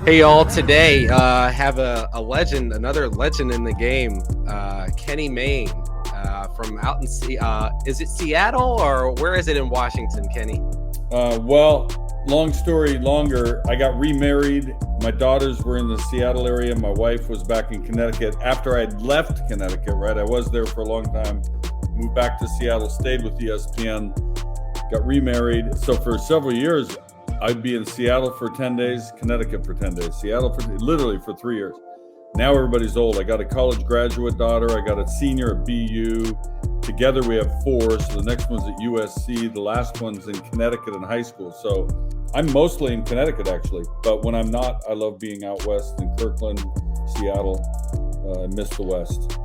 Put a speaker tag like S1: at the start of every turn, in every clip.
S1: Hey y'all, today have a legend, another legend in the game, Kenny Mayne from out in is it Seattle or where is it in Washington, Kenny?
S2: Well, long story longer, I got remarried. My daughters were in the Seattle area. My wife was back in Connecticut. After I'd left Connecticut, right? I was there for a long time. Moved back to Seattle, stayed with ESPN, got remarried. So for several years, I'd be in Seattle for 10 days, Connecticut for 10 days, Seattle for literally for 3 years. Now everybody's old. I got a college graduate daughter. I got a senior at BU. Together we have four. So the next one's at USC. The last one's in Connecticut in high school. So I'm mostly in Connecticut actually. But when I'm not, I love being out west in Kirkland, Seattle. I miss the West.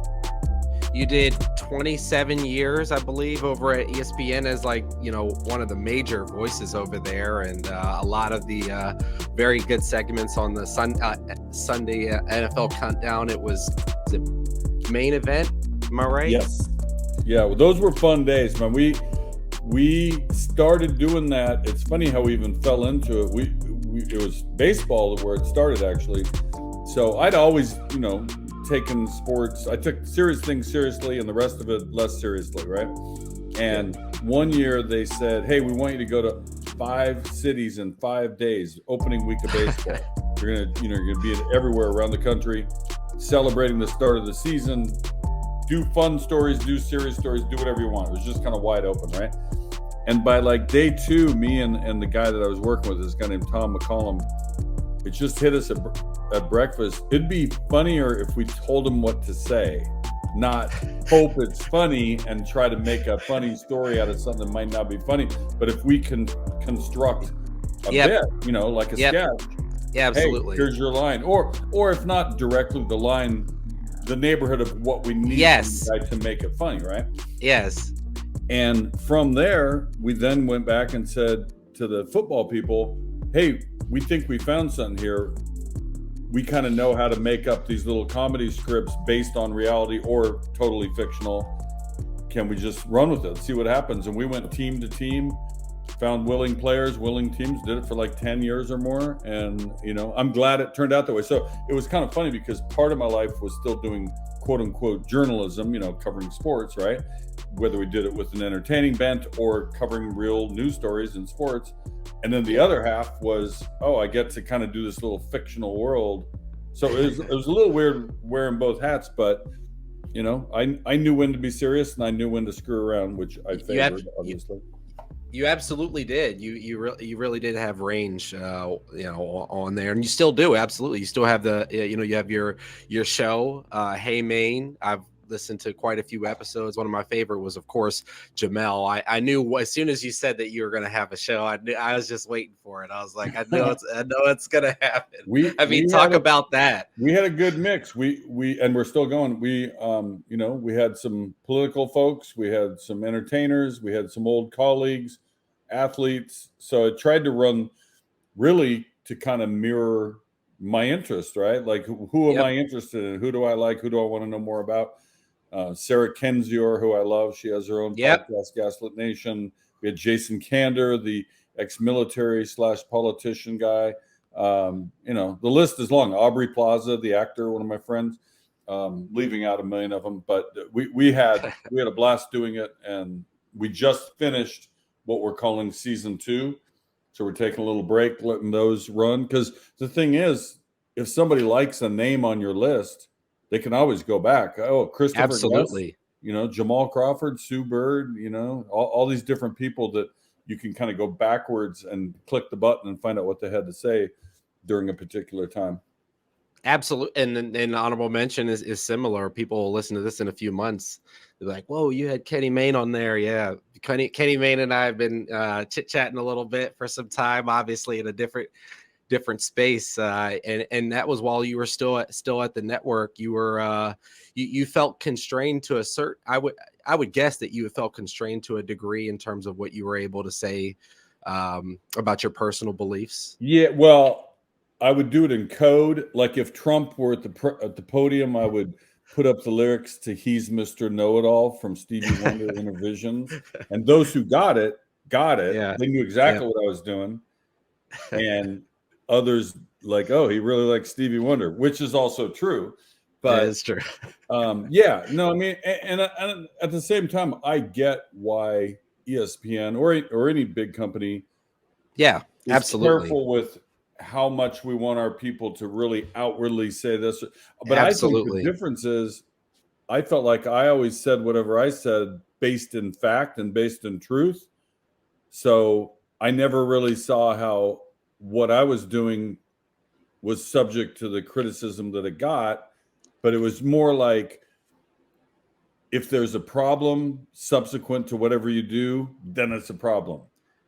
S1: You did 27 years, I believe, over at ESPN as one of the major voices over there, and a lot of the very good segments on the Sunday NFL Countdown. It was the main event. Am I right?
S2: Yes. Yeah, well, those were fun days, man. We started doing that. It's funny how we even fell into it. It was baseball where it started actually. So I'd always, taken sports. I took serious things seriously and the rest of it less seriously, right? And one year they said, "Hey, we want you to go to 5 cities in 5 days, opening week of baseball. You're gonna be everywhere around the country, celebrating the start of the season. Do fun stories, do serious stories, do whatever you want." It was just kind of wide open, right? And by like day 2, me and the guy that I was working with, this guy named Tom McCollum, it just hit us at breakfast. It'd be funnier if we told him what to say, not hope it's funny and try to make a funny story out of something that might not be funny. But if we can construct a bit, like a sketch.
S1: Yeah, absolutely.
S2: Hey, here's your line. Or if not directly the line, the neighborhood of what we need to make it funny, right?
S1: Yes.
S2: And from there, we then went back and said to the football people, "Hey, we think we found something here. We kind of know how to make up these little comedy scripts based on reality or totally fictional. Can we just run with it, see what happens?" And we went team to team, found willing players, willing teams, did it for like 10 years or more. And, I'm glad it turned out that way. So it was kind of funny because part of my life was still doing quote unquote journalism, covering sports, right? Whether we did it with an entertaining bent or covering real news stories in sports. And then the other half was, I get to kind of do this little fictional world. So it was a little weird wearing both hats, but I knew when to be serious and I knew when to screw around, which I favored, obviously.
S1: You absolutely did. You really did have range, on there, and you still do. Absolutely, you still have you have your show, Hey Mayne. I've listened to quite a few episodes. One of my favorite was, of course, Jamel. I knew as soon as you said that you were going to have a show, I was just waiting for it. I was like, I know it's going to happen. Talk about that.
S2: We had a good mix. And we're still going. We had some political folks, we had some entertainers, we had some old colleagues, athletes. So I tried to run really to kind of mirror my interest, right? Like who am I interested in? Who do I like? Who do I want to know more about? Sarah Kendzior, who I love, she has her own podcast, Gaslit Nation. We had Jason Kander, the ex-military / politician guy. The list is long. Aubrey Plaza, the actor, one of my friends, leaving out a million of them. But we had a blast doing it, and we just finished what we're calling season 2. So we're taking a little break, letting those run. Because the thing is, if somebody likes a name on your list, they can always go back. Oh, Christopher
S1: Absolutely.
S2: Guest, Jamal Crawford, Sue Bird, all these different people that you can kind of go backwards and click the button and find out what they had to say during a particular time.
S1: Absolutely. And honorable mention is similar. People will listen to this in a few months. They're like, "Whoa, you had Kenny Mayne on there." Yeah. Kenny Mayne and I have been chit-chatting a little bit for some time, obviously in a different space. And that was while you were still at the network. You were you felt constrained to a certain, I would guess that you felt constrained to a degree in terms of what you were able to say about your personal beliefs.
S2: Yeah, well, I would do it in code. Like if Trump were at the podium, I would put up the lyrics to "He's Mr. Know-It-All" from Stevie Wonder Intervisions. And those who got it.
S1: Yeah.
S2: They knew exactly what I was doing. And others like, oh, he really likes Stevie Wonder, which is also true. But
S1: It is true.
S2: yeah, no, I mean, and at the same time, I get why ESPN or any big company,
S1: Yeah,
S2: is
S1: absolutely.
S2: careful with how much we want our people to really outwardly say this. But I think the
S1: Absolutely.
S2: difference is, I felt like I always said whatever I said based in fact and based in truth. So I never really saw how what I was doing was subject to the criticism that it got, but it was more like, if there's a problem subsequent to whatever you do, then it's a problem.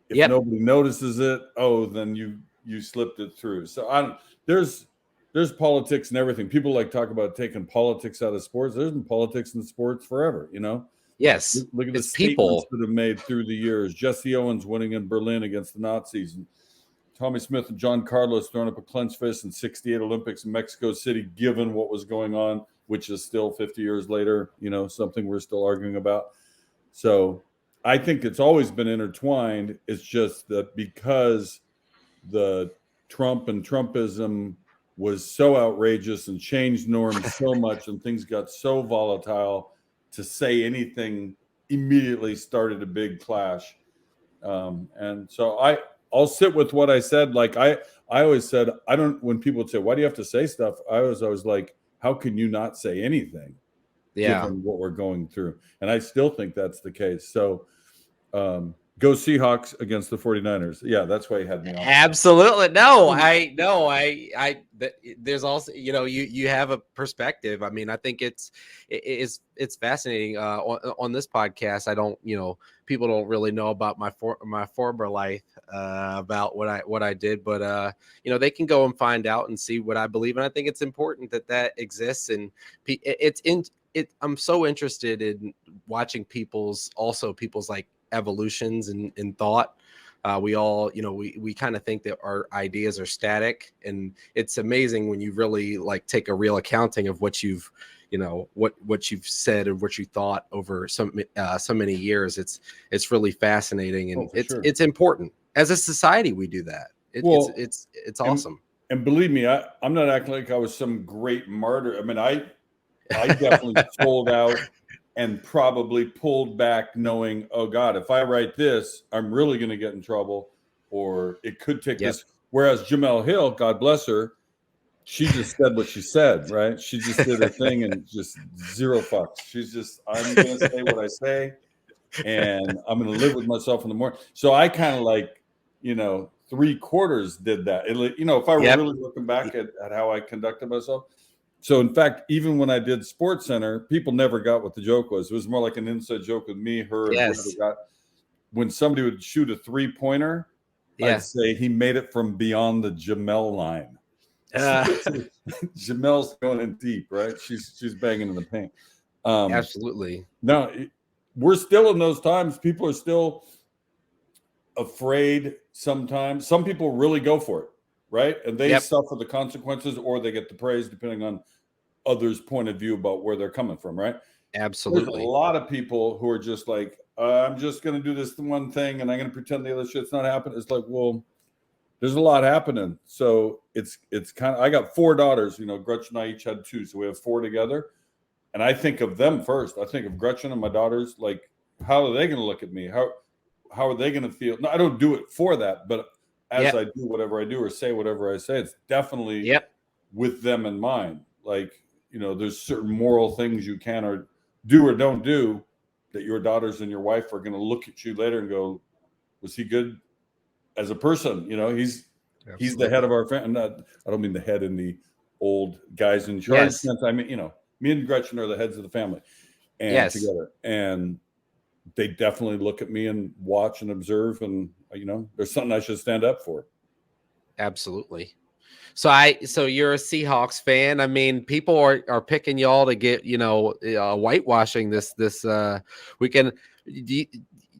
S2: If
S1: Yep.
S2: nobody notices it, oh, then you slipped it through. So I don't. There's politics and everything. People like talk about taking politics out of sports. There's been politics in sports forever.
S1: Yes.
S2: Look at the
S1: It's
S2: statements
S1: people.
S2: that have made through the years. Jesse Owens winning in Berlin against the Nazis, and Tommy Smith and John Carlos throwing up a clenched fist in '68 Olympics in Mexico City, given what was going on, which is still 50 years later, something we're still arguing about. So I think it's always been intertwined. It's just that because the Trump and Trumpism was so outrageous and changed norms so much and things got so volatile, to say anything immediately started a big clash. And so I'll sit with what I said. Like I always said, when people would say, why do you have to say stuff? I was always like, how can you not say anything given what we're going through? And I still think that's the case. So go Seahawks against the 49ers. Yeah, that's why you had me on.
S1: Absolutely. There's also, you have a perspective. I mean, I think it's fascinating. On this podcast, I don't, people don't really know about my former life, about what I did, but they can go and find out and see what I believe. And I think it's important that exists. And I'm so interested in watching people's like evolutions in thought. We all, we kind of think that our ideas are static, and it's amazing when you really like take a real accounting of what you've, what you've said and what you thought over so many years. It's really fascinating, and it's important as a society. We do that. It's awesome.
S2: And believe me, I'm not acting like I was some great martyr. I mean, I definitely sold out and probably pulled back, knowing, oh God, if I write this, I'm really going to get in trouble, or it could take this. Whereas Jemele Hill, God bless her, she just said what she said, right? She just did her thing and just zero fucks. She's just, I'm going to say what I say, and I'm going to live with myself in the morning. So I kind of like, 3/4 did that. If I were really looking back at how I conducted myself. So, in fact, even when I did Sports Center, people never got what the joke was. It was more like an inside joke with me, her, and whoever got. When somebody would shoot a 3-pointer, I'd say he made it from beyond the Jemele line. Jemele's going in deep, right? She's banging in the paint.
S1: Absolutely.
S2: Now, we're still in those times. People are still afraid sometimes. Some people really go for it. Right. And they suffer the consequences, or they get the praise, depending on others' point of view about where they're coming from. Right.
S1: Absolutely.
S2: There's a lot of people who are just like, I'm just going to do this one thing and I'm going to pretend the other shit's not happening. It's like, well, there's a lot happening. So it's kind of, I got 4 daughters, Gretchen and I each had 2. So we have 4 together. And I think of them first. I think of Gretchen and my daughters, like, how are they going to look at me? How are they going to feel? No, I don't do it for that, but as I do whatever I do or say whatever I say, it's definitely with them in mind. Like, there's certain moral things you can or do or don't do that your daughters and your wife are going to look at you later and go, was he good as a person? He's the head of our family. I don't mean the head in the old guys in charge sense. I mean, me and Gretchen are the heads of the family and together. And they definitely look at me and watch and observe, and there's something I should stand up for.
S1: Absolutely. So you're a Seahawks fan. I mean, people are picking y'all to get whitewashing this weekend. Do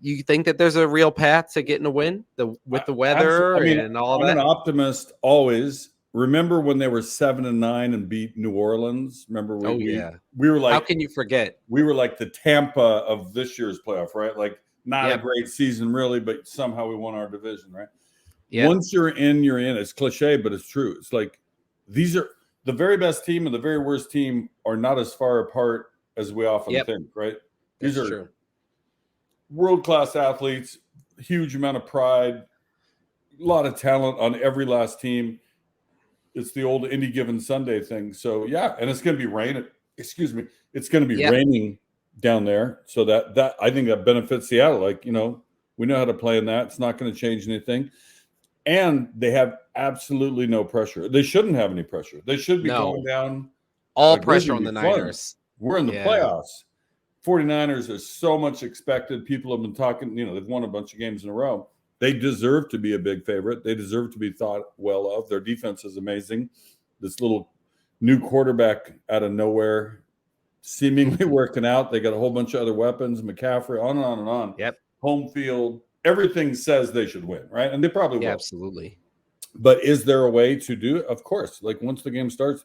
S1: you think that there's a real path to getting a win with the weather and all that?
S2: I'm an optimist always. Remember when they were 7-9 and beat New Orleans? Remember we were like,
S1: how can you forget?
S2: We were like the Tampa of this year's playoff, right? Like not a great season really, but somehow we won our division, right? Once you're in, you're in. It's cliche, but it's true. It's like these are the very best team and the very worst team are not as far apart as we often think, right? These
S1: That's
S2: are
S1: true.
S2: world-class athletes, huge amount of pride, a lot of talent on every last team. It's the old any given Sunday thing. So yeah, and it's going to be raining. Excuse me. It's going to be raining down there. So that I think that benefits Seattle. Like, we know how to play in that. It's not going to change anything. And they have absolutely no pressure. They shouldn't have any pressure. They should be going down.
S1: All pressure on the Niners.
S2: We're in the playoffs. 49ers, there's so much expected. People have been talking, they've won a bunch of games in a row. They deserve to be a big favorite. They deserve to be thought well of. Their defense is amazing. This little new quarterback out of nowhere seemingly working out. They got a whole bunch of other weapons, McCaffrey, on and on and on. Home field. Everything says they should win, right? And they probably will.
S1: Absolutely.
S2: But is there a way to do it? Of course. Like once the game starts,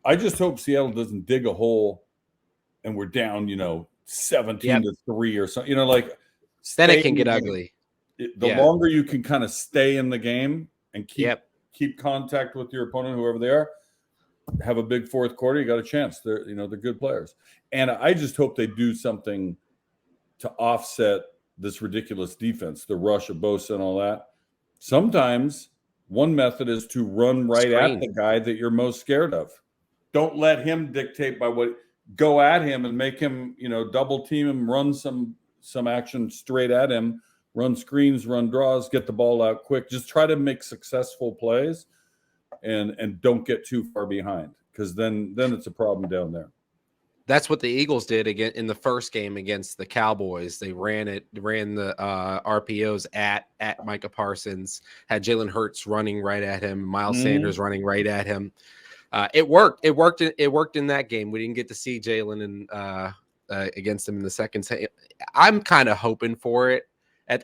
S2: I just hope Seattle doesn't dig a hole and we're down, 17-3 or something.
S1: Then it can get ugly.
S2: The longer you can kind of stay in the game and keep contact with your opponent, whoever they are, have a big fourth quarter, you got a chance. They're good players. And I just hope they do something to offset this ridiculous defense, the rush of Bosa and all that. Sometimes one method is to run right at the guy that you're most scared of. Don't let him dictate go at him and make him, double team him, run some action straight at him, run screens, run draws, get the ball out quick. Just try to make successful plays and don't get too far behind, because then it's a problem down there.
S1: That's what the Eagles did again in the first game against the Cowboys. They ran the RPOs at Micah Parsons, had Jalen Hurts running right at him, Miles Sanders running right at him. It worked. It worked in that game. We didn't get to see Jalen against him in the second. I'm kind of hoping for it.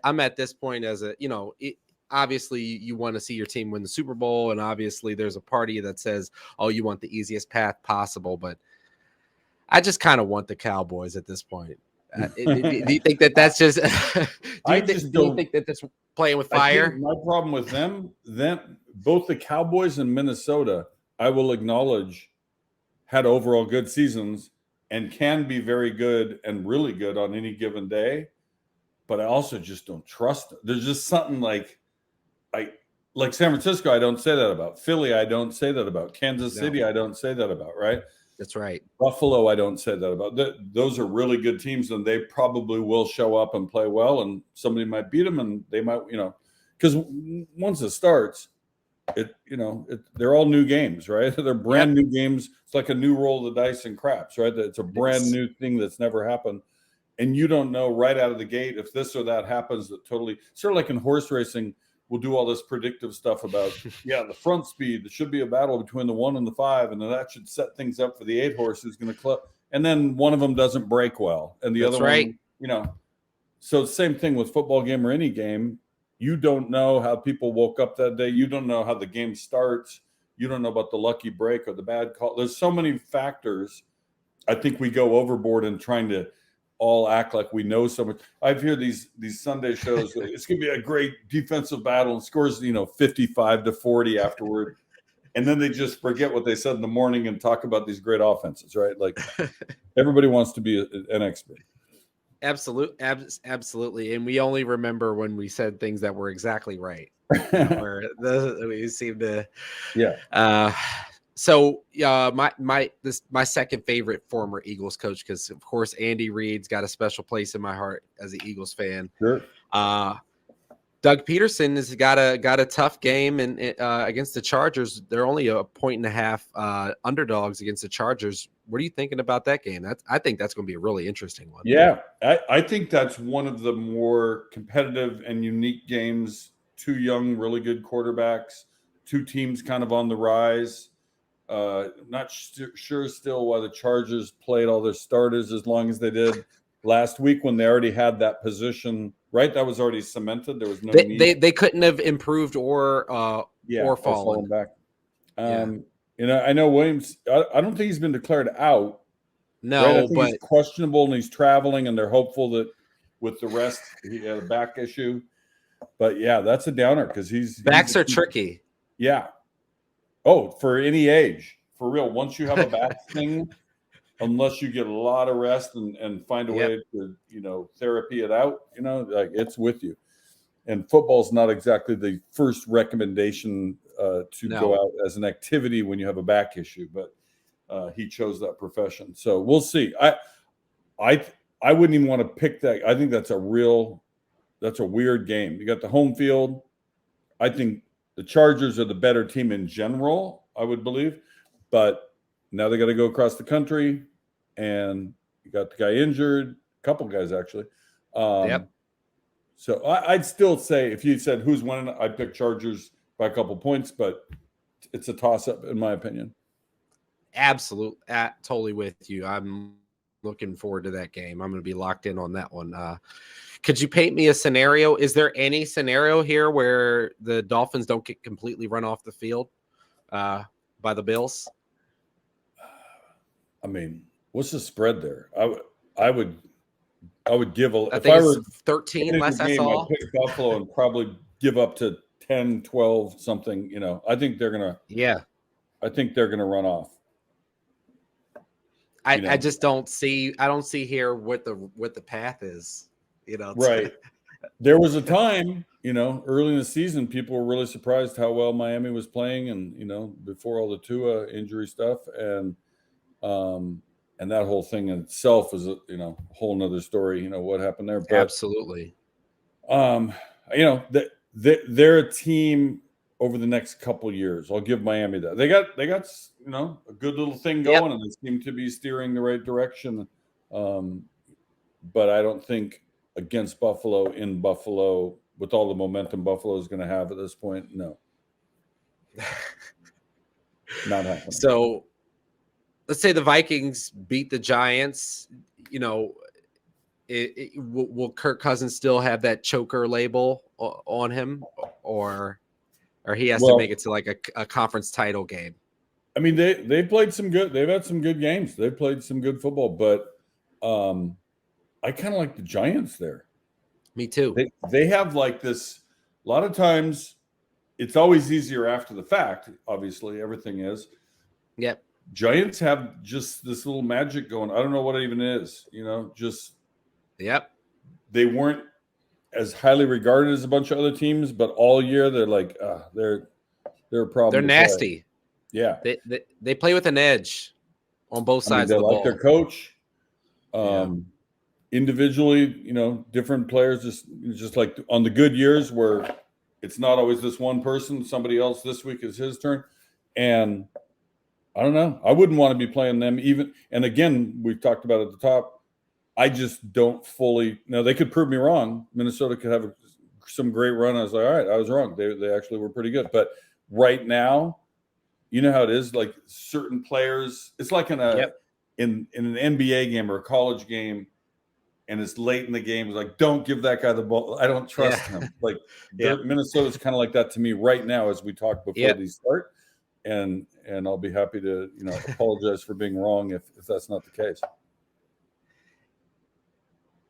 S1: I'm at this point as obviously you want to see your team win the Super Bowl, and obviously there's a party that says, oh, you want the easiest path possible, but I just kind of want the Cowboys at this point. Do you think that's just? do you think that that's playing with fire?
S2: My problem with them, both the Cowboys and Minnesota, I will acknowledge, had overall good seasons and can be very good and really good on any given day. But I also just don't trust them. There's just something like San Francisco, I don't say that about. Philly, I don't say that about. Kansas City, I don't say that about, right?
S1: That's right.
S2: Buffalo, I don't say that about. Those are really good teams, and they probably will show up and play well, and somebody might beat them, and they might, because once it starts, they're all new games, right? They're brand new games. It's like a new roll of the dice and craps, right? It's a brand new thing that's never happened. And you don't know right out of the gate if this or that happens that totally, sort of like in horse racing, we'll do all this predictive stuff about, the front speed. There should be a battle between the 1 and the 5, and then that should set things up for the 8 horse who's going to club. And then one of them doesn't break well, and the other one, So same thing with football game or any game. You don't know how people woke up that day. You don't know how the game starts. You don't know about the lucky break or the bad call. There's so many factors. I think we go overboard in trying to all act like we know so much. I've heard these Sunday shows. It's going to be a great defensive battle and scores, 55-40 afterward. And then they just forget what they said in the morning and talk about these great offenses, right? Like everybody wants to be an expert.
S1: Absolutely. And we only remember when we said things that were exactly right. We seem to.
S2: Yeah.
S1: So my second favorite former Eagles coach, because of course Andy Reid's got a special place in my heart as an Eagles fan.
S2: Sure.
S1: Doug Peterson has got a tough game and against the Chargers. They're only a 1.5 underdogs against the Chargers. What are you thinking about that game? I think that's going to be a really interesting one.
S2: Yeah, I think that's one of the more competitive and unique games. 2 young, really good quarterbacks, 2 teams kind of on the rise. Not sure still why the Chargers played all their starters as long as they did last week when they already had that position, right? That was already cemented. There was no need.
S1: They couldn't have improved or fallen
S2: back. I know Williams. I don't think he's been declared out.
S1: No,
S2: right? I think
S1: but
S2: he's questionable and he's traveling, and they're hopeful that with the rest, he had a back issue. But yeah, that's a downer because
S1: Backs are tricky.
S2: Yeah. Oh, for any age, for real. Once you have a back thing, unless you get a lot of rest and find a way to, therapy it out, like it's with you. And football's not exactly the first recommendation to go out as an activity when you have a back issue, but he chose that profession. So we'll see. I wouldn't even want to pick that. I think that's a weird game. You got the home field. I think the Chargers are the better team in general, I would believe. But now they got to go across the country, and you got the guy injured, a couple guys actually. So I'd still say, if you said who's winning, I'd pick Chargers by a couple points, but it's a toss-up in my opinion.
S1: Absolutely. Totally with you. I'm looking forward to that game. I'm going to be locked in on that one. Could you paint me a scenario? Is there any scenario here where the Dolphins don't get completely run off the field by the Bills?
S2: I mean, what's the spread there? I would give a.
S1: I think I were 13 less.
S2: I'd pick Buffalo and probably give up to 10, 12, something. I think they're gonna.
S1: Yeah.
S2: I think they're gonna run off.
S1: I just don't see. I don't see here what the path is.
S2: Right. There was a time, early in the season, people were really surprised how well Miami was playing, and before all the Tua injury stuff, and that whole thing in itself is a whole nother story. What happened there? But,
S1: absolutely.
S2: They're a team over the next couple years. I'll give Miami that. They got a good little thing going, and they seem to be steering the right direction. But I don't think against Buffalo in Buffalo with all the momentum Buffalo is going to have at this point. No, not happening.
S1: So let's say the Vikings beat the Giants. Will Kirk Cousins still have that choker label on him, or he has to make it to like a conference title game?
S2: I mean, they played some good. They've had some good games. They've played some good football, but I kind of like the Giants there.
S1: Me too.
S2: They have like this. A lot of times, it's always easier after the fact. Obviously, everything is.
S1: Yep.
S2: Giants have just this little magic going. I don't know what it even is. Just.
S1: Yep.
S2: They weren't as highly regarded as a bunch of other teams, but all year they're like, they're a problem.
S1: They're nasty.
S2: Yeah.
S1: They play with an edge on both sides of the ball.
S2: They like their coach. Individually, different players, just like on the good years where it's not always this one person, somebody else this week is his turn. And I don't know. I wouldn't want to be playing them even. And again, we talked about at the top, I just don't fully. Now, they could prove me wrong. Minnesota could have some great run. I was like, all right, I was wrong. They actually were pretty good. But right now, you know how it is. Like certain players, it's like in an NBA game or a college game, and it's late in the game. It's like, don't give that guy the ball. I don't trust him. Like Minnesota's kind of like that to me right now as we talk before these start. And I'll be happy to apologize for being wrong if that's not the case.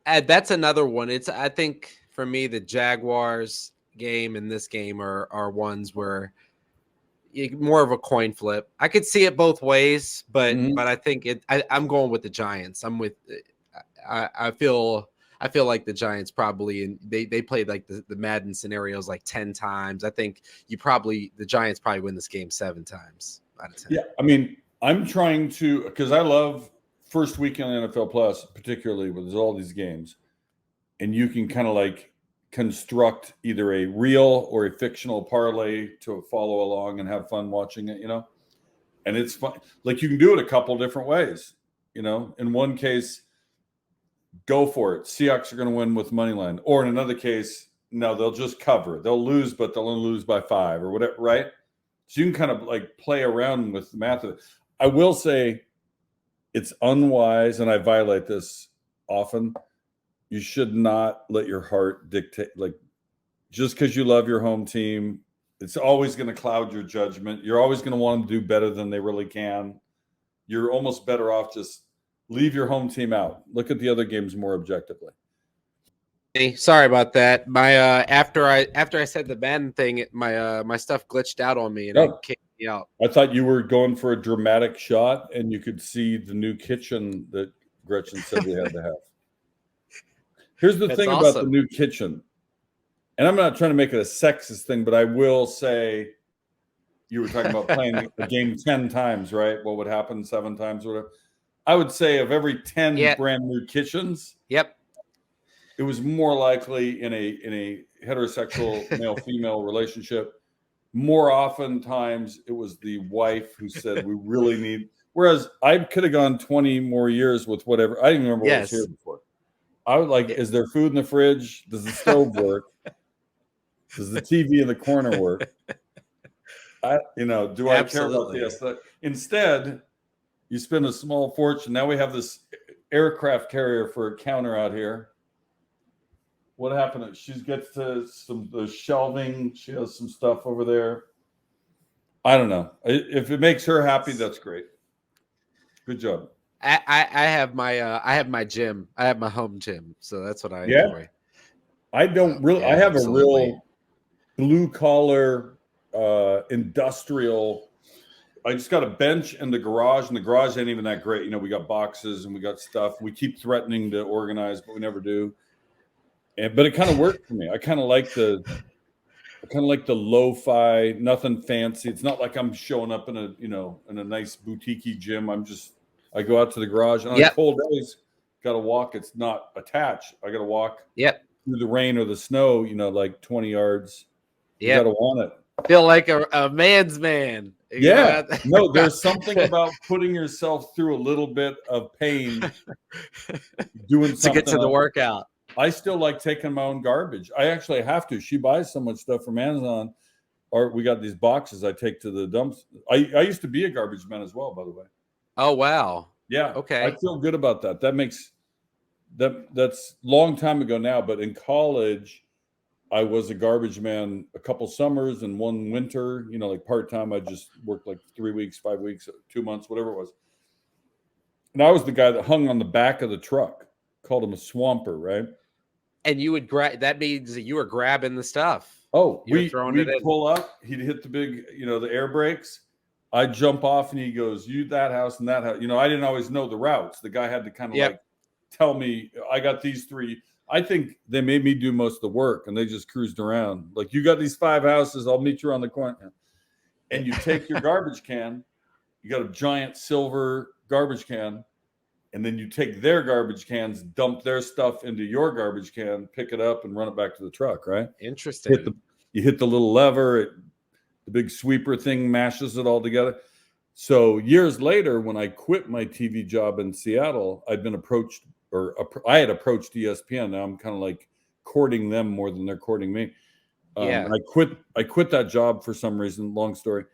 S1: That's another one. I think for me, the Jaguars game and this game are ones where more of a coin flip. I could see it both ways, but I think I'm going with the Giants. I feel like the Giants probably, and they played like the Madden scenarios like 10 times. I think the Giants probably win this game 7 times out of 10.
S2: Yeah, I mean, I'm trying to, because I love first weekend NFL Plus, particularly with all these games, and you can kind of like construct either a real or a fictional parlay to follow along and have fun watching it, and it's fun. Like you can do it a couple different ways, in one case, go for it. Seahawks are going to win with money line, or in another case, no, they'll just cover. They'll lose, but they'll only lose by 5 or whatever, right? So you can kind of like play around with the math of it. I will say, it's unwise, and I violate this often. You should not let your heart dictate. Like, just because you love your home team, it's always going to cloud your judgment. You're always going to want to do better than they really can. You're almost better off just leave your home team out. Look at the other games more objectively.
S1: Sorry about that. My after I said the Madden thing, my stuff glitched out on me and it
S2: Oh,
S1: kicked me out.
S2: I thought you were going for a dramatic shot, and you could see the new kitchen that Gretchen said we had to have. Here's the
S1: That's
S2: thing about the
S1: awesome.
S2: new kitchen, and I'm not trying to make it a sexist thing, but I will say, you were talking about playing a game 10 times, right? What would happen 7 times, or whatever. I would say of every 10
S1: Yeah.
S2: brand new kitchens,
S1: Yep.
S2: it was more likely in a heterosexual male-female relationship. More oftentimes, it was the wife who said, "We really need." Whereas I could have gone 20 more years with whatever. I didn't remember what was here before. I would like, is there food in the fridge? Does the stove work? Does the TV in the corner work? Do I care about the aesthetic? Instead, you spend a small fortune. Now we have this aircraft carrier for a counter out here. What happened? She gets to the shelving. She has some stuff over there. I don't know. If it makes her happy, that's great. Good job.
S1: I have my gym. I have my home gym, so that's what I enjoy.
S2: I don't really. I have a real blue collar, industrial. I just got a bench in the garage, and the garage ain't even that great. We got boxes and we got stuff. We keep threatening to organize, but we never do. But it kind of worked for me. I kind of like the lo-fi, nothing fancy. It's not like I'm showing up in a nice boutique-y gym. I go out to the garage, and on cold days, got to walk. It's not attached. I got to walk through the rain or the snow, like 20 yards. You got to want it.
S1: Feel like a man's man.
S2: Yeah. No, there's something about putting yourself through a little bit of pain doing something
S1: to get to the workout.
S2: I still like taking my own garbage. I actually have to. She buys so much stuff from Amazon, or we got these boxes I take to the dumps. I used to be a garbage man as well, by the way.
S1: Oh, wow.
S2: Yeah.
S1: Okay.
S2: I feel good about that. That's long time ago now, but in college, I was a garbage man a couple summers and one winter, like part-time. I just worked like 3 weeks, 5 weeks, 2 months, whatever it was. And I was the guy that hung on the back of the truck. Called him a swamper, right?
S1: And you would grab. That means that you were grabbing the stuff.
S2: Oh, we'd pull up. He'd hit the big, the air brakes. I'd jump off, and he goes, "You that house and that house." I didn't always know the routes. The guy had to kind of like tell me, "I got these 3." I think they made me do most of the work, and they just cruised around. Like, "You got these 5 houses. I'll meet you around the corner." And you take your garbage can. You got a giant silver garbage can. And then you take their garbage cans, dump their stuff into your garbage can, pick it up, and run it back to the truck, right?
S1: Interesting.
S2: You hit the little lever, the big sweeper thing mashes it all together. So years later, when I quit my TV job in Seattle, I'd been approached, or I had approached ESPN. Now I'm kind of like courting them more than they're courting me. I quit that job for some reason, long story.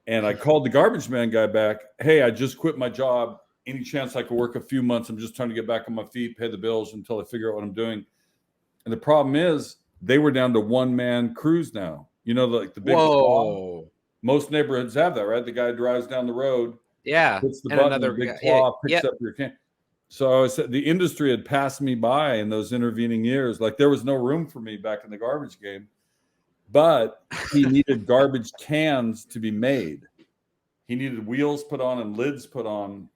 S2: And I called the garbage man guy back. "Hey, I just quit my job. Any chance I could work a few months? I'm just trying to get back on my feet, pay the bills until I figure out what I'm doing." And the problem is they were down to one-man crews now. Like the big claw. Most neighborhoods have that, right? The guy drives down the road, hits the button, the big claw picks up your can. So I said the industry had passed me by in those intervening years. Like, there was no room for me back in the garbage game. But he needed garbage cans to be made. He needed wheels put on and lids put on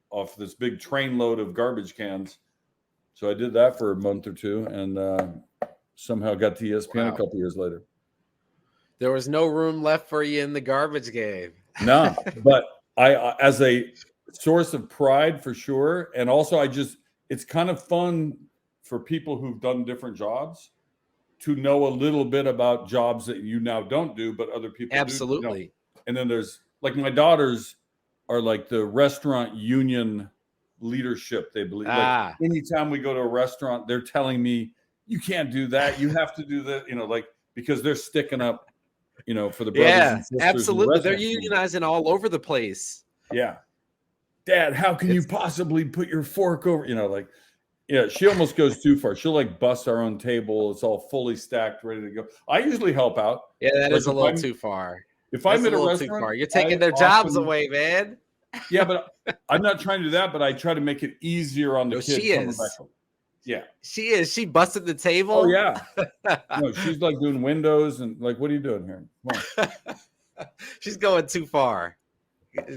S2: off this big train load of garbage cans. So I did that for a month or two, and somehow got to ESPN a couple years later.
S1: There was no room left for you in the garbage game.
S2: No, but I as a source of pride for sure. And also it's kind of fun for people who've done different jobs to know a little bit about jobs that you now don't do, but other people
S1: absolutely
S2: do. And then there's like my daughters are like the restaurant union leadership. They believe like anytime we go to a restaurant, they're telling me, "You can't do that. You have to do that." Because they're sticking up, for the brothers and sisters.
S1: Absolutely. They're unionizing all over the place.
S2: Yeah. "Dad, how can you possibly put your fork over?" She almost goes too far. She'll like bust our own table. It's all fully stacked, ready to go. I usually help out.
S1: Yeah, that is a little too far.
S2: If I'm at a restaurant,
S1: you're taking their jobs away, man.
S2: Yeah, but I'm not trying to do that. But I try to make it easier on the kids. Yeah.
S1: She is. She busted the table.
S2: Oh yeah. No, she's like doing windows and like, what are you doing here? Come
S1: on. She's going too far.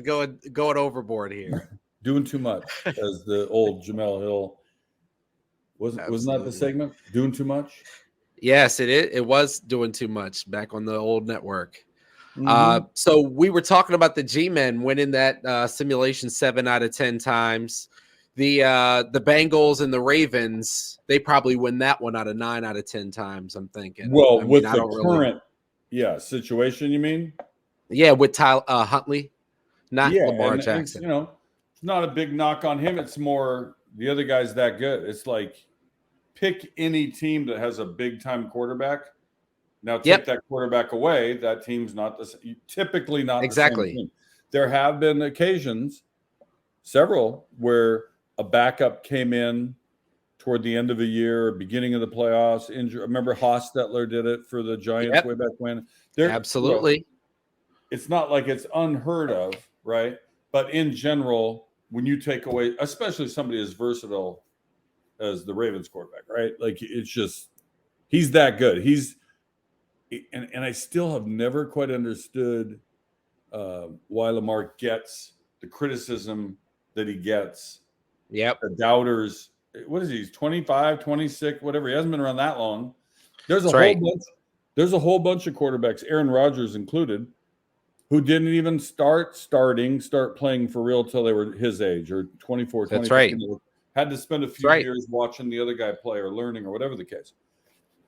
S1: Going overboard here.
S2: Doing too much, as the old Jamel Hill wasn't that the segment? Doing too much?
S1: Yes, it was doing too much back on the old network. So we were talking about the G-men winning that simulation 7 out of 10 times. The Bengals and the Ravens, they probably win that one out of 9 out of 10 times, I'm thinking.
S2: Well, with the current situation, you mean?
S1: Yeah, with Tyler Huntley, not Lamar
S2: And,
S1: Jackson.
S2: you know, it's not a big knock on him. It's more the other guy's that good. It's like pick any team that has a big-time quarterback. Now take that quarterback away. That team's typically not the same team. There have been occasions, several, where a backup came in toward the end of a year or beginning of the playoffs. Injury. Remember Hostetler did it for the Giants way back when.
S1: Absolutely.
S2: It's not like it's unheard of, right? But in general, when you take away, especially somebody as versatile as the Ravens quarterback, right? Like it's just, he's that good. And I still have never quite understood why Lamar gets the criticism that he gets.
S1: Yep.
S2: The doubters. What is he? He's 25, 26, whatever. He hasn't been around that long. There's a whole bunch of quarterbacks, Aaron Rodgers included, who didn't even start playing for real till they were his age, or 24, 25.
S1: That's right.
S2: Had to spend a few years watching the other guy play or learning or whatever the case.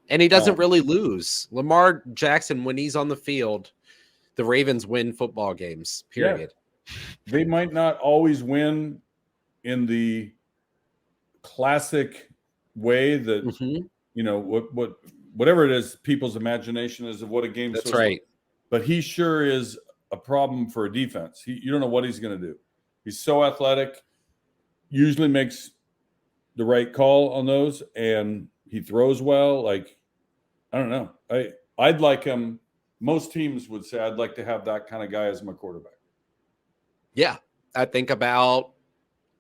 S1: And he doesn't really lose. Lamar Jackson, when he's on the field, the Ravens win football games, period.
S2: Yeah. They might not always win in the classic way that, you know, whatever it is, people's imagination is of what a game is. That's right. Like. But he sure is a problem for a defense. You don't know what he's going to do. He's so athletic, usually makes the right call on those, and he throws well. Like, I don't know. I'd like him. Most teams would say I'd like to have that kind of guy as my quarterback.
S1: Yeah. I think about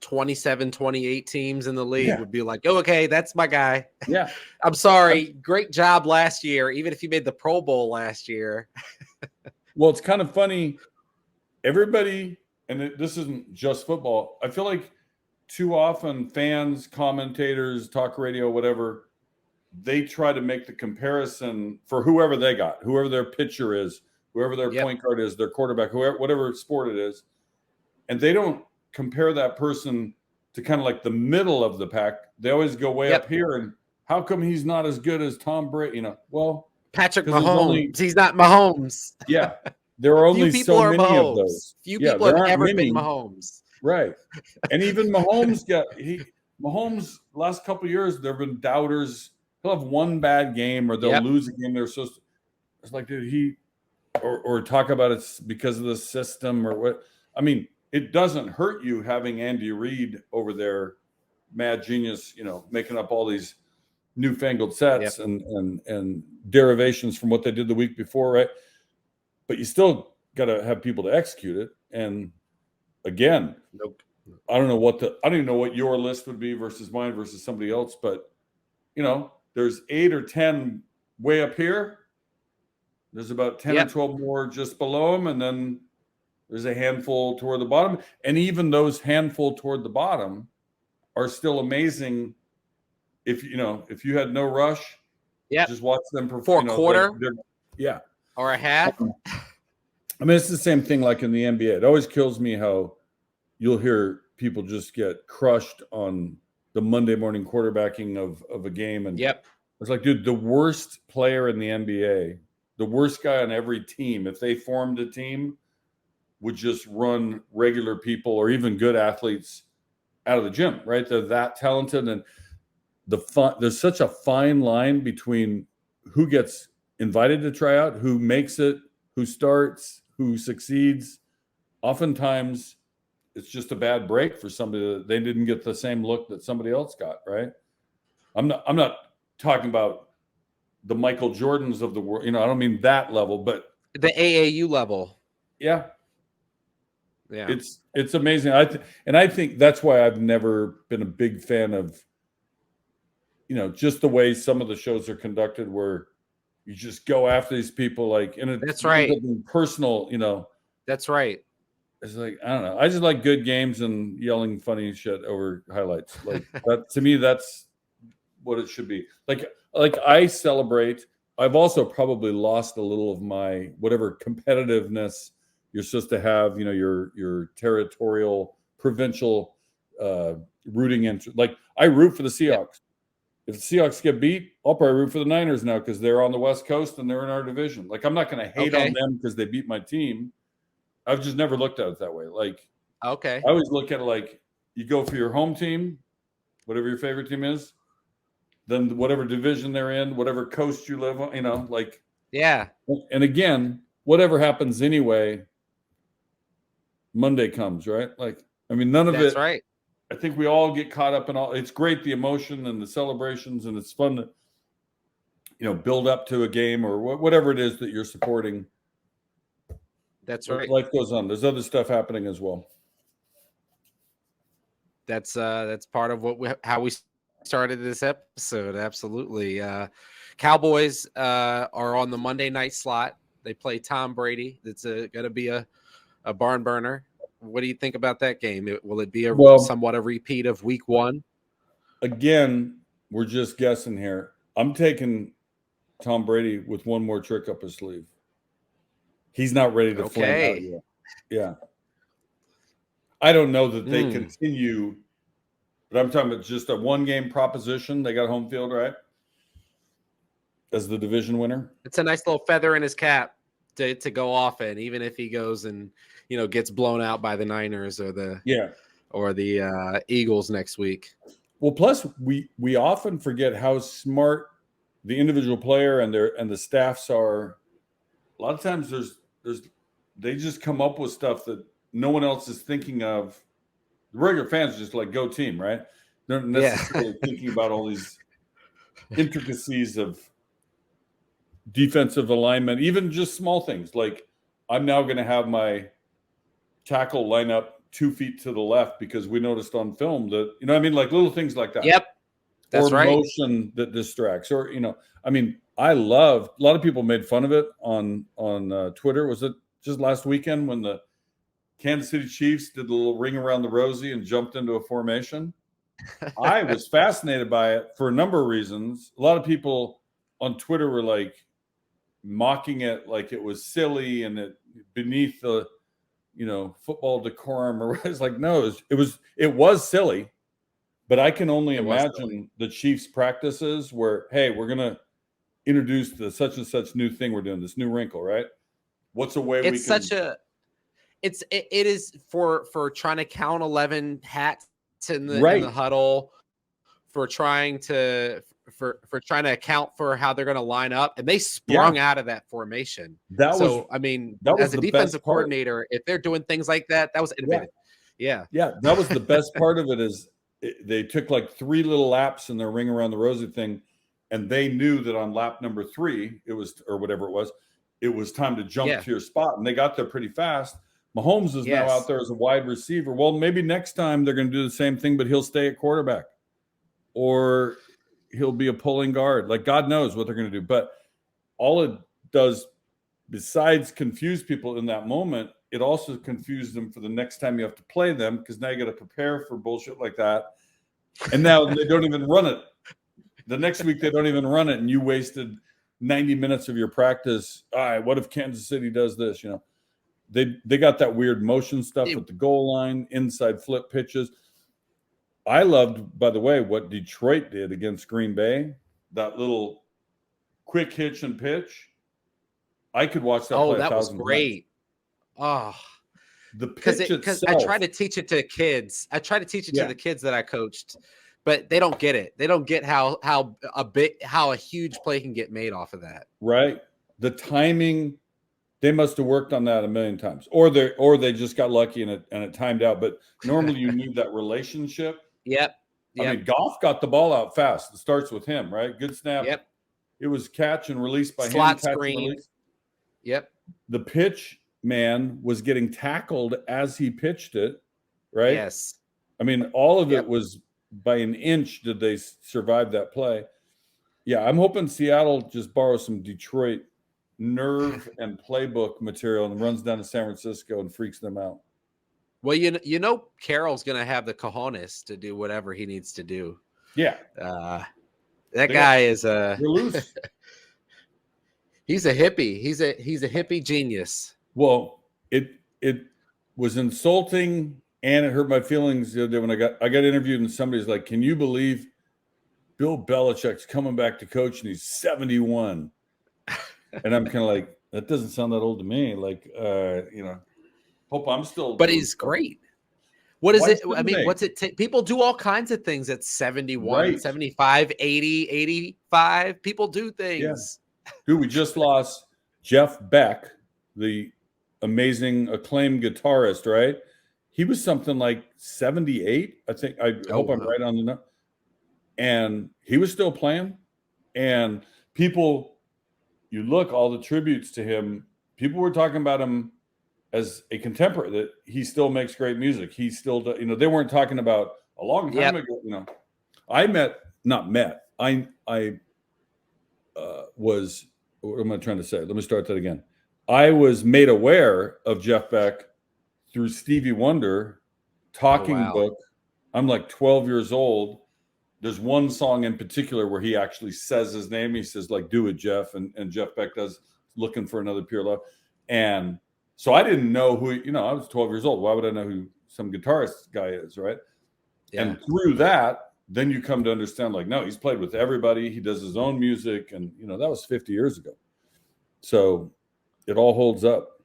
S1: 27, 28 teams in the league would be like, oh, okay, that's my guy.
S2: Yeah.
S1: I'm sorry. Great job last year, even if you made the Pro Bowl last year.
S2: Well, it's kind of funny. Everybody, and this isn't just football, I feel like too often fans, commentators, talk radio, whatever, they try to make the comparison for whoever they got, whoever their pitcher is, whoever their point guard is, their quarterback, whoever, whatever sport it is. And they don't compare that person to kind of like the middle of the pack. They always go way up here. And how come he's not as good as Tom Brady? You know, well,
S1: Patrick Mahomes. He's not Mahomes.
S2: Yeah. There are only so many
S1: Mahomes.
S2: of those.
S1: Few people have ever been Mahomes.
S2: Right. And even Mahomes Mahomes last couple of years, there have been doubters. He'll have one bad game or they'll lose a game. It's like, dude, or talk about it's because of the system or what. I mean, it doesn't hurt you having Andy Reid over there, mad genius, you know, making up all these newfangled sets and derivations from what they did the week before, right? But you still got to have people to execute it. And again, I don't even know what your list would be versus mine versus somebody else, but you know, there's 8 or 10 way up here. There's about 10 or 12 more just below them, and then there's a handful toward the bottom. And even those handful toward the bottom are still amazing. If you had no rush, just watch them perform.
S1: For a quarter, or a half.
S2: I mean, it's the same thing like in the NBA. It always kills me how you'll hear people just get crushed on the Monday morning quarterbacking of a game. And it's like, dude, the worst player in the NBA, the worst guy on every team, if they formed a team, would just run regular people or even good athletes out of the gym, right? They're that talented. And there's such a fine line between who gets invited to try out, who makes it, who starts, who succeeds. Oftentimes it's just a bad break for somebody that they didn't get the same look that somebody else got, right? I'm not talking about the Michael Jordans of the world. You know, I don't mean that level, but
S1: the AAU level.
S2: Yeah. It's amazing. I think that's why I've never been a big fan of just the way some of the shows are conducted, where you just go after these people, like, and it
S1: That's
S2: ends
S1: right.
S2: up being personal.
S1: That's right.
S2: It's like, I don't know. I just like good games and yelling funny shit over highlights. Like that, to me, that's what it should be. Like I celebrate. I've also probably lost a little of my whatever competitiveness you're supposed to have. Your territorial, provincial rooting interest. Like I root for the Seahawks.
S1: Yep.
S2: If the Seahawks get beat, I'll probably root for the Niners now because they're on the West Coast and they're in our division. Like I'm not going to hate on them because they beat my team. I've just never looked at it that way. Like,
S1: Okay.
S2: I always look at it like you go for your home team, whatever your favorite team is, then whatever division they're in, whatever coast you live on, like.
S1: Yeah.
S2: And again, whatever happens anyway, Monday comes, right? Like, I mean, none of
S1: That's
S2: it.
S1: right.
S2: I think we all get caught up in all. It's great, the emotion and the celebrations, and it's fun to, build up to a game or whatever it is that you're supporting.
S1: That's right.
S2: Life goes on. There's other stuff happening as well.
S1: That's part of how we started this episode. Absolutely. Cowboys are on the Monday night slot. They play Tom Brady. It's going to be a barn burner. What do you think about that game? Will it be somewhat a repeat of week 1?
S2: Again, we're just guessing here. I'm taking Tom Brady with one more trick up his sleeve. He's not ready to flame out yet. Yeah. I don't know that they continue, but I'm talking about just a one-game proposition. They got home field, right? As the division winner.
S1: It's a nice little feather in his cap to go off in, even if he goes and gets blown out by the Niners or the Eagles next week.
S2: Well, plus we often forget how smart the individual player and the staffs are. A lot of times they just come up with stuff that no one else is thinking of. The regular fans are just like, go team, right? They're not necessarily thinking about all these intricacies of defensive alignment, even just small things. Like I'm now going to have my tackle line up 2 feet to the left because we noticed on film that, like little things like that.
S1: Yep. That's right.
S2: Motion that distracts, or, I love, a lot of people made fun of it on Twitter. Was it just last weekend when the Kansas City Chiefs did the little ring around the rosy and jumped into a formation? I was fascinated by it for a number of reasons. A lot of people on Twitter were like mocking it like it was silly and it beneath the, football decorum, or it's like, no, it was silly, but I can only imagine the Chiefs practices where, hey, we're going to introduce the such and such new thing we're doing, this new wrinkle, right? What's a way we can...
S1: It is for trying to count 11 hats in the huddle, for trying to account for how they're going to line up, and they sprung out of that formation. As a defensive coordinator, if they're doing things like that, that was innovative. Yeah,
S2: that was the best part of it. Is they took like 3 little laps in their ring around the rosy thing, and they knew that on lap number 3, it was, or whatever it was time to jump to your spot, and they got there pretty fast. Mahomes is now out there as a wide receiver. Well, maybe next time they're going to do the same thing, but he'll stay at quarterback, or he'll be a pulling guard. Like, God knows what they're going to do. But all it does, besides confuse people in that moment, it also confuses them for the next time you have to play them, because now you got to prepare for bullshit like that. And now they don't even run it. The next week they don't even run it, and you wasted 90 minutes of your practice. All right, what if Kansas City does this? They got that weird motion stuff at the goal line, inside flip pitches. I loved, by the way, what Detroit did against Green Bay, that little quick hitch and pitch. I could watch that play 1,000 times.
S1: Oh, that was great. Oh,
S2: the pitch
S1: because I try to teach it to kids. I try to teach it to the kids that I coached, but they don't get it. They don't get how a huge play can get made off of that.
S2: Right. The timing, they must have worked on that a million times, or they just got lucky and it timed out. But normally you need that relationship.
S1: Yep.
S2: I mean, Goff got the ball out fast. It starts with him, right? Good snap.
S1: Yep.
S2: It was catch and release by him.
S1: Slot screen. Yep.
S2: The pitch man was getting tackled as he pitched it, right?
S1: Yes.
S2: I mean, all of it was by an inch did they survive that play. Yeah, I'm hoping Seattle just borrows some Detroit nerve and playbook material and runs down to San Francisco and freaks them out.
S1: Well, you know, Carroll's going to have the cojones to do whatever he needs to do.
S2: Yeah,
S1: that guy is
S2: they're loose.
S1: He's a hippie. He's a hippie genius.
S2: Well, it was insulting and it hurt my feelings the other day when I got interviewed and somebody's like, "Can you believe Bill Belichick's coming back to coach and he's 71?" And I'm kind of like, that doesn't sound that old to me. Like, hope I'm still.
S1: But he's great. What is it? I mean, what's it take? People do all kinds of things at 71,
S2: right.
S1: 75, 80, 85. People do things.
S2: Yeah. Dude, we just lost Jeff Beck, the amazing acclaimed guitarist, right? He was something like 78, I think. I hope I'm right on the number. And he was still playing. And people, you look, all the tributes to him, people were talking about him as a contemporary, that he still makes great music. He still does, they weren't talking about a long time ago, I was, what am I trying to say? Let me start that again. I was made aware of Jeff Beck through Stevie Wonder, Talking Book. I'm like 12 years old. There's one song in particular where he actually says his name. He says, like, "Do it, Jeff." And Jeff Beck does "Looking for Another Pure Love." And so I didn't know who, I was 12 years old. Why would I know who some guitarist guy is, right? Yeah. And through that, then you come to understand, like, no, he's played with everybody. He does his own music. And, that was 50 years ago. So it all holds up.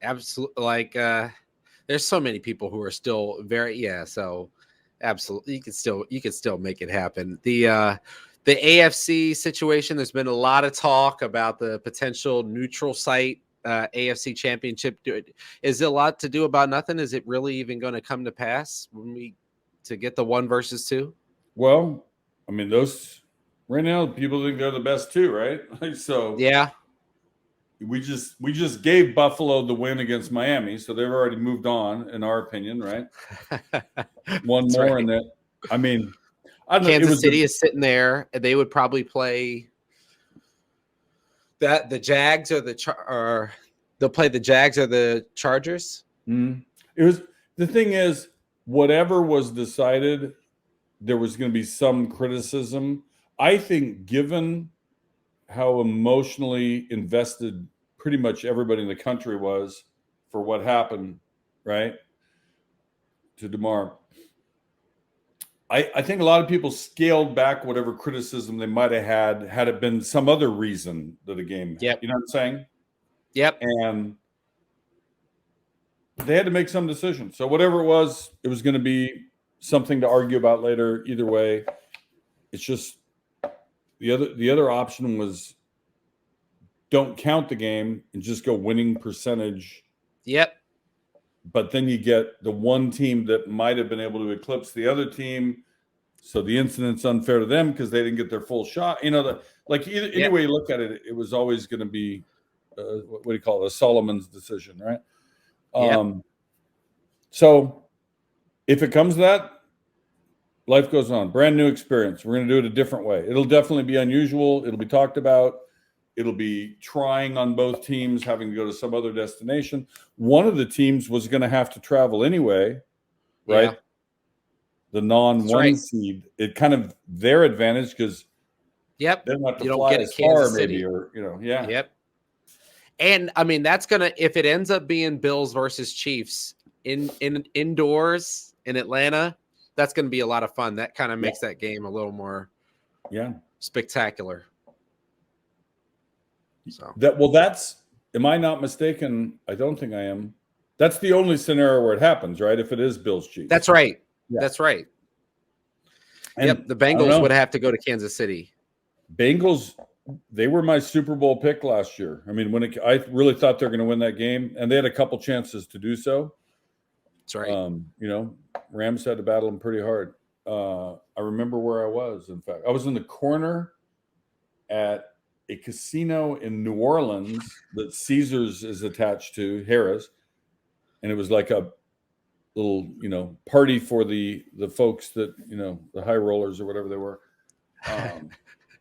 S1: Absolutely. Like, there's so many people who are still so absolutely, you can still make it happen. The AFC situation, there's been a lot of talk about the potential neutral site AFC championship. Is it a lot to do about nothing? Is it really even going to come to pass to get the 1 versus 2?
S2: Well, I mean, those right now people think they're the best too, right? So
S1: yeah,
S2: we just gave Buffalo the win against Miami, so they've already moved on, in our opinion, right? One more, right. And that, I mean, I don't
S1: Kansas City is sitting there, and they would probably play the Jags or they'll play the Jags or the Chargers.
S2: Mm-hmm. The thing is, whatever was decided, there was going to be some criticism. I think, given how emotionally invested pretty much everybody in the country was for what happened, right, to DeMar, I think a lot of people scaled back whatever criticism they might have had it been some other reason that the game had.
S1: Yep.
S2: You know what I'm saying?
S1: Yep.
S2: And they had to make some decision. So whatever it was going to be something to argue about later. Either way, it's just the other option was don't count the game and just go winning percentage.
S1: Yep.
S2: But then you get the one team that might have been able to eclipse the other team. So the incident's unfair to them because they didn't get their full shot. Any way you look at it, it was always going to be, what do you call it? A Solomon's decision, right?
S1: Yep.
S2: So if it comes to that, life goes on. Brand new experience. We're going to do it a different way. It'll definitely be unusual. It'll be talked about. It'll be trying on both teams, having to go to some other destination. One of the teams was going to have to travel anyway, right? Yeah. The non-1 seed. It kind of their advantage because
S1: they
S2: don't have to fly as far, maybe, or
S1: Yep. And I mean, that's gonna, if it ends up being Bills versus Chiefs in indoors in Atlanta, that's gonna be a lot of fun. That kind of makes that game a little more spectacular. So
S2: that's, am I not mistaken? I don't think I am. That's the only scenario where it happens, right? If it is Bills Chiefs.
S1: That's right. Yeah. That's right. And the Bengals would have to go to Kansas City.
S2: Bengals, they were my Super Bowl pick last year. I mean, I really thought they were going to win that game, and they had a couple chances to do so.
S1: That's right.
S2: Rams had to battle them pretty hard. I remember where I was. In fact, I was in the corner at a casino in New Orleans that Caesars is attached to, Harris, and it was like little, party for the folks that, the high rollers or whatever they were.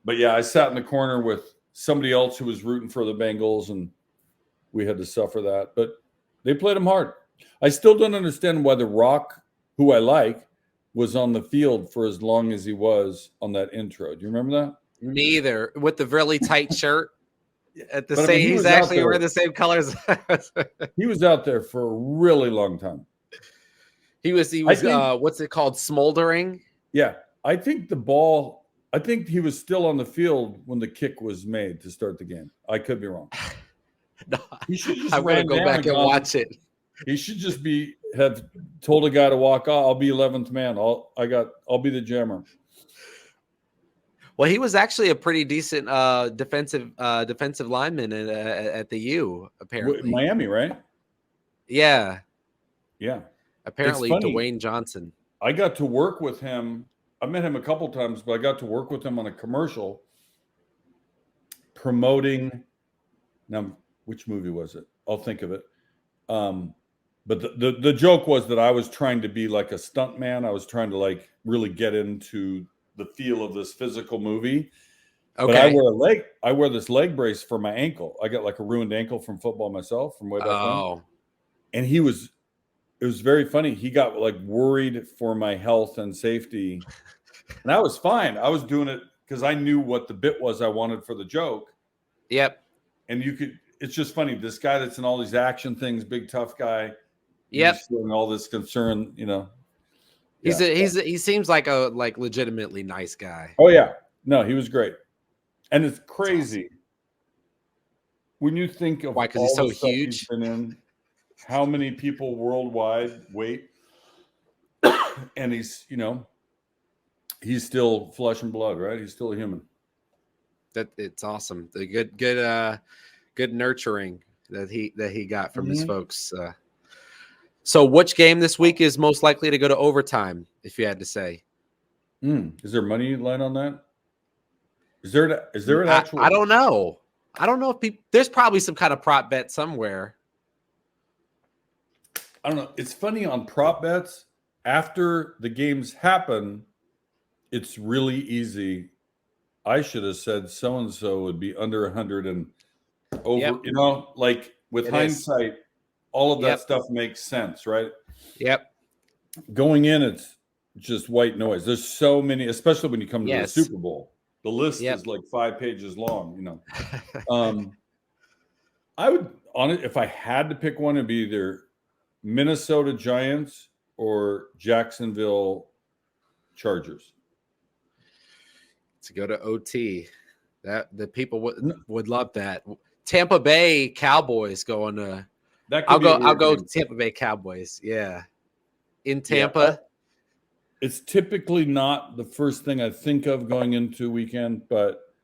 S2: But yeah, I sat in the corner with somebody else who was rooting for the Bengals, and we had to suffer that. But they played them hard. I still don't understand why The Rock, who I like, was on the field for as long as he was on that intro. Do you remember that?
S1: Me either. With the really tight shirt. At the
S2: But,
S1: same, he's actually wearing the same colors.
S2: He was out there for a really long time.
S1: He was what's it called? Smoldering.
S2: Yeah. I think he was still on the field when the kick was made to start the game. I could be wrong.
S1: No,
S2: He should just
S1: I'm gonna go back and watch it.
S2: He should just have told a guy to walk off. I'll be 11th man. I'll be the jammer.
S1: Well, he was actually a pretty decent defensive lineman at the U, apparently.
S2: Miami, right?
S1: Yeah.
S2: Yeah.
S1: Apparently, Dwayne Johnson.
S2: I got to work with him. I met him a couple times, but I got to work with him on a commercial promoting. Now, which movie was it? I'll think of it. But the joke was that I was trying to be like a stunt man. I was trying to really get into the feel of this physical movie. Okay. But I wear this leg brace for my ankle. I got a ruined ankle from football myself from way back when. And it was very funny. He got worried for my health and safety. And that was fine. I was doing it because I knew what the bit was I wanted for the joke.
S1: Yep.
S2: And it's just funny. This guy that's in all these action things, big tough guy.
S1: Yep.
S2: He's showing all this concern,
S1: He seems like a legitimately nice guy.
S2: Oh yeah. No, he was great. And it's crazy. Awesome. When you think of
S1: why, because he's so huge.
S2: He's been in, how many people worldwide wait, and he's still flesh and blood, right? He's still a human.
S1: It's awesome. The good nurturing that he got from his folks. So which game this week is most likely to go to overtime, if you had to say?
S2: Is there money line on that? Is there an actual?
S1: I don't know. I don't know if there's probably some kind of prop bet somewhere.
S2: I don't know. It's funny on prop bets. After the games happen, it's really easy. I should have said so-and-so would be under 100 and over, yep. With hindsight, all of that stuff makes sense, right?
S1: Yep.
S2: Going in, it's just white noise. There's so many, especially when you come to the Super Bowl. The list is 5 pages long, I would, if I had to pick one, it'd be either Minnesota Giants or Jacksonville Chargers.
S1: To go to OT, that the people would love that. Tampa Bay Cowboys going to. I'll go Tampa Bay Cowboys. Yeah, in Tampa.
S2: Yeah. It's typically not the first thing I think of going into weekend, but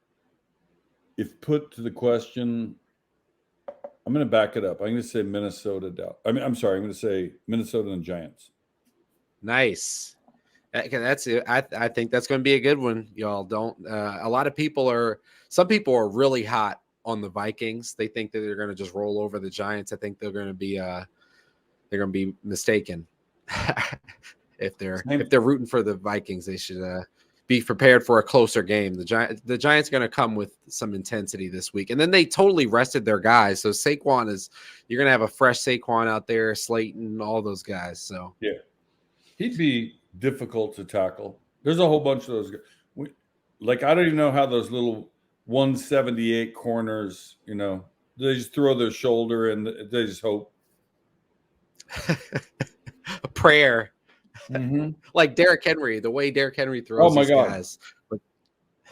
S2: if put to the question, I'm going to back it up. I'm going to say Minnesota. I'm sorry. I'm going to say Minnesota and Giants.
S1: Nice. That's it. I think that's going to be a good one. Y'all don't. A lot of some people are really hot on the Vikings. They think that they're going to just roll over the Giants. I think they're going to be mistaken. If they're rooting for the Vikings, they should be prepared for a closer game. The Giants are going to come with some intensity this week, and then they totally rested their guys. So you're going to have a fresh Saquon out there, Slayton, all those guys. So
S2: yeah, he'd be difficult to tackle. There's a whole bunch of those guys. I don't even know how those little 178 corners, they just throw their shoulder and they just hope.
S1: A prayer.
S2: Mm-hmm.
S1: Like Derrick Henry, the way Derrick Henry throws these guys. But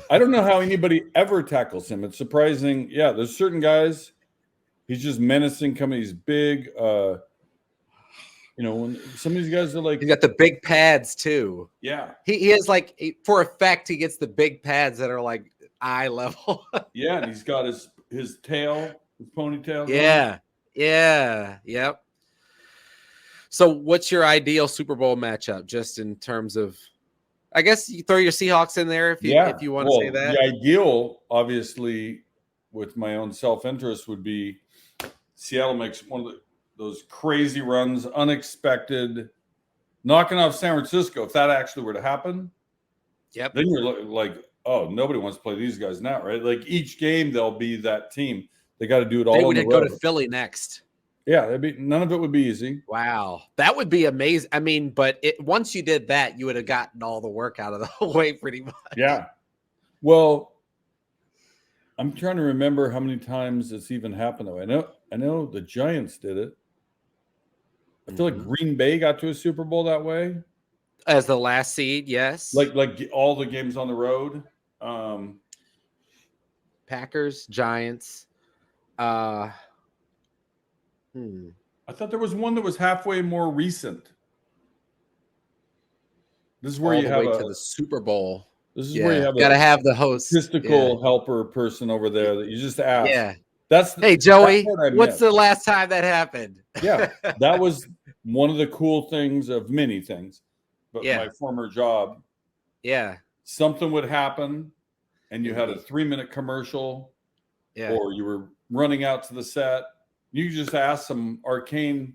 S2: I don't know how anybody ever tackles him. It's surprising. Yeah, there's certain guys. He's just menacing, coming. He's big. When some of these guys are
S1: he's got the big pads too.
S2: Yeah,
S1: he has for effect. He gets the big pads that are eye level.
S2: Yeah, and he's got his tail, his ponytail.
S1: Yeah, yep. So what's your ideal Super Bowl matchup, just in terms of, I guess you throw your Seahawks in there if you want to say that?
S2: The ideal, obviously, with my own self-interest, would be Seattle makes one of those crazy runs, unexpected, knocking off San Francisco, if that actually were to happen,
S1: Yep.
S2: then you're like, oh, nobody wants to play these guys now, right? Like each game, they'll be that team. They got to do it all.
S1: They
S2: on
S1: would
S2: the
S1: go
S2: road.
S1: to Philly next.
S2: Yeah, none of it would be easy.
S1: Wow, that would be amazing. I mean, but once you did that, you would have gotten all the work out of the way pretty much.
S2: Yeah. Well, I'm trying to remember how many times it's even happened though. I know the Giants did it. I feel like Green Bay got to a Super Bowl that way.
S1: As the last seed, yes.
S2: Like all the games on the road.
S1: Packers, Giants.
S2: I thought there was one that was halfway more recent. This is where
S1: all
S2: you
S1: the
S2: have
S1: way to the Super Bowl.
S2: This is where you have
S1: gotta have the host,
S2: statistical helper person over there that you just ask.
S1: Yeah.
S2: Hey
S1: Joey, what's the last time that happened?
S2: Yeah, that was one of the cool things of many things. But my former job, something would happen, and you had a 3-minute commercial, or you were running out to the set. You just ask some arcane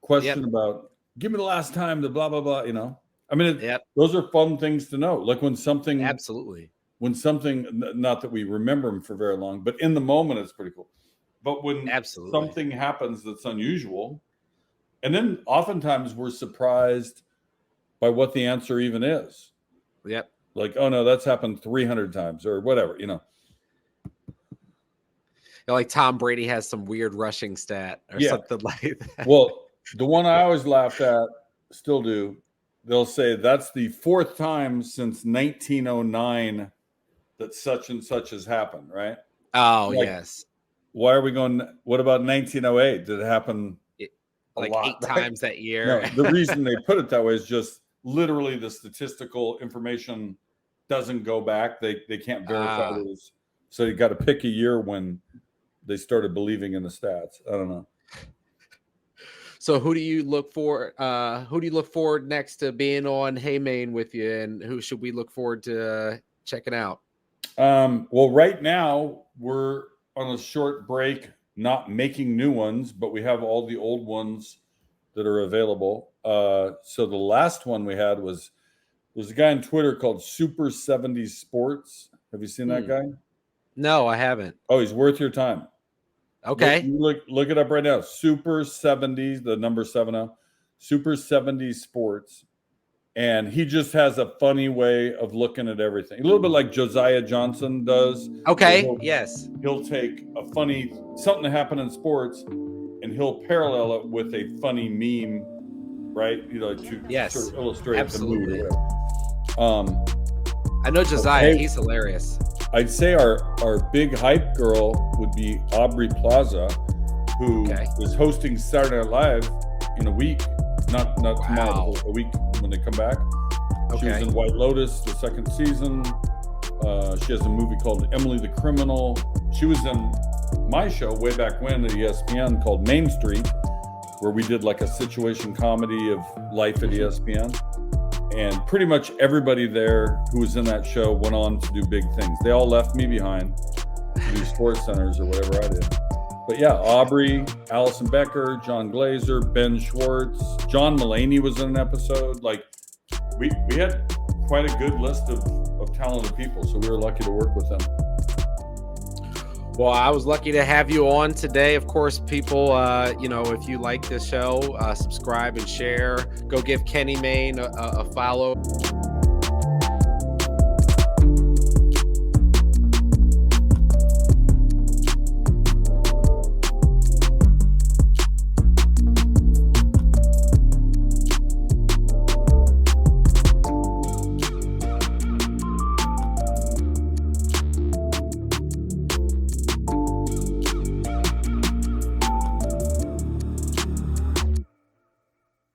S2: question about, give me the last time, the blah blah blah. You know, I mean, those are fun things to know. Like when something, not that we remember them for very long, but in the moment, it's pretty cool. But when something happens that's unusual, and then oftentimes we're surprised by what the answer even is.
S1: Yep.
S2: Like, oh no, that's happened 300 times or whatever, you know.
S1: Like Tom Brady has some weird rushing stat or something like that.
S2: Well, the one I always laugh at, still do, they'll say that's the 4th time since 1909 that such and such has happened, right?
S1: Oh, yes.
S2: Why are we going, what about 1908? Did it happen
S1: like
S2: lot,
S1: 8
S2: right?
S1: times that year?
S2: No, the reason they put it that way is just literally the statistical information doesn't go back. They can't verify this. So you got to pick a year when they started believing in the stats. I don't know.
S1: So who do you look for? Who do you look forward next to being on Hey Mayne with you, and who should we look forward to checking out?
S2: Well, right now we're on a short break, not making new ones, but we have all the old ones that are available. So the last one we had was, there's a guy on Twitter called Super 70 Sports. Have you seen that guy?
S1: No, I haven't.
S2: Oh, he's worth your time.
S1: Okay.
S2: Look it up right now. Super 70s, the number 70, Super 70 Sports. And he just has a funny way of looking at everything. A little bit like Josiah Johnson does.
S1: Okay.
S2: He'll take a funny, something that happened in sports, and he'll parallel it with a funny meme, right? You know, to sort of illustrate the mood or whatever.
S1: I know Josiah. He's hilarious.
S2: I'd say our big hype girl would be Aubrey Plaza, who is hosting Saturday Night Live in a week. Not tomorrow, a week when they come back. She was in White Lotus, the 2nd season. She has a movie called Emily the Criminal. She was in my show way back when at ESPN called Main Street, where we did like a situation comedy of life at ESPN. And pretty much everybody there who was in that show went on to do big things. They all left me behind to do Sports Centers or whatever I did. But yeah, Aubrey, Allison Becker, John Glazer, Ben Schwartz, John Mulaney was in an episode. Like we had quite a good list of talented people, so we were lucky to work with them.
S1: Well, I was lucky to have you on today. Of course, people, if you like this show, subscribe and share. Go give Kenny Mayne a follow.